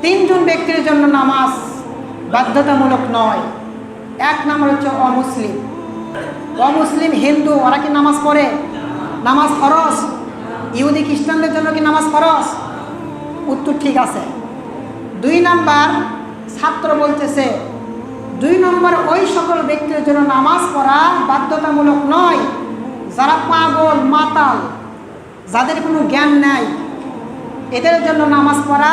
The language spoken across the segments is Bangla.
তিনজন ব্যক্তির জন্য নামাজ বাধ্যতামূলক নয়। এক নম্বর হচ্ছে অমুসলিম। অমুসলিম হিন্দু, ওরা কি নামাজ পড়ে? নামাজ ফরজ। ইহুদি খ্রিস্টানদের জন্য কি নামাজ ফরজ? উত্তর ঠিক আছে। 2 নাম্বার ছাত্র বলতেছে 2 নম্বর ওই সকল ব্যক্তির জন্য নামাজ পড়া বাধ্যতামূলক নয় যারা পাগল, মাতাল, যাদের কোনো জ্ঞান নাই, এদের জন্য নামাজ পড়া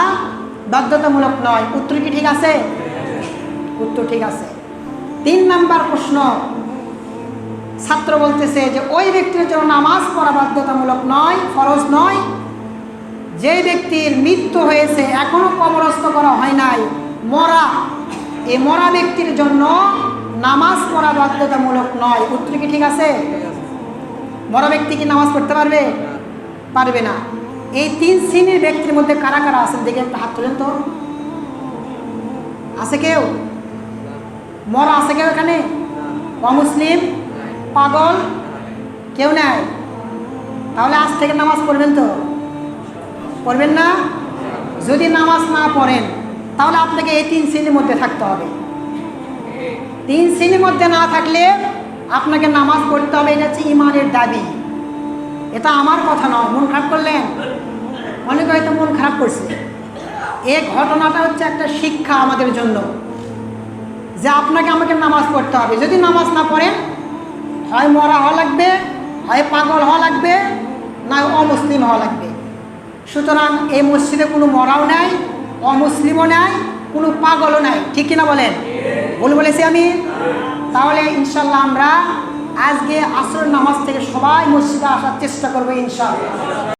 বাধ্যতামূলক নয়। উত্তর কি ঠিক আছে? উত্তর ঠিক আছে। 3 নাম্বার প্রশ্ন, ছাত্র বলতেছে যে ওই ব্যক্তির জন্য নামাজ পড়া বাধ্যতামূলক নয়, ফরজ নয়, যে ব্যক্তির মৃত্যু হয়েছে এখনো কবরস্থ করা হয় নাই, মরা, এই মরা ব্যক্তির জন্য নামাজ পড়া বাধ্যতামূলক নয়। উত্তর কি ঠিক আছে? মরা ব্যক্তি কি নামাজ পড়তে পারবে? পারবে না। এই 3 শ্রেণীর ব্যক্তির মধ্যে কারা কারা আছেন দেখে একটা হাত তোলেন তো। আছে কেউ? মরা আছে কেউ এখানে? অমুসলিম, পাগল কেউ নাই? তাহলে আজ থেকে নামাজ পড়বেন তো? পড়বেন না? যদি নামাজ না পড়েন তাহলে আপনাকে এই 3 শ্রেণীর মধ্যে থাকতে হবে। 3 শ্রেণীর মধ্যে না থাকলে আপনাকে নামাজ পড়তে হবে। এটা হচ্ছে ইমানের দাবি। এটা আমার কথা নয়। মন খারাপ করলেন? অনেকে হয়তো মন খারাপ করছে। এই ঘটনাটা হচ্ছে একটা শিক্ষা আমাদের জন্য যে আপনাকে আমাকে নামাজ পড়তে হবে। যদি নামাজ না পড়েন হয় মরা হওয়া লাগবে, হয় পাগল হওয়া লাগবে, না অমুসলিম হওয়া লাগবে। সুতরাং এই মসজিদে কোনো মরাও নাই, অমুসলিমও নাই, কোনো পাগলও নাই। ঠিক কিনা বলেন? ভুল বলেছি আমি? তাহলে ইনশাল্লাহ আমরা আজকে আসরের নামাজ থেকে সবাই মসজিদে আসার চেষ্টা করবো ইনশাআল্লাহ।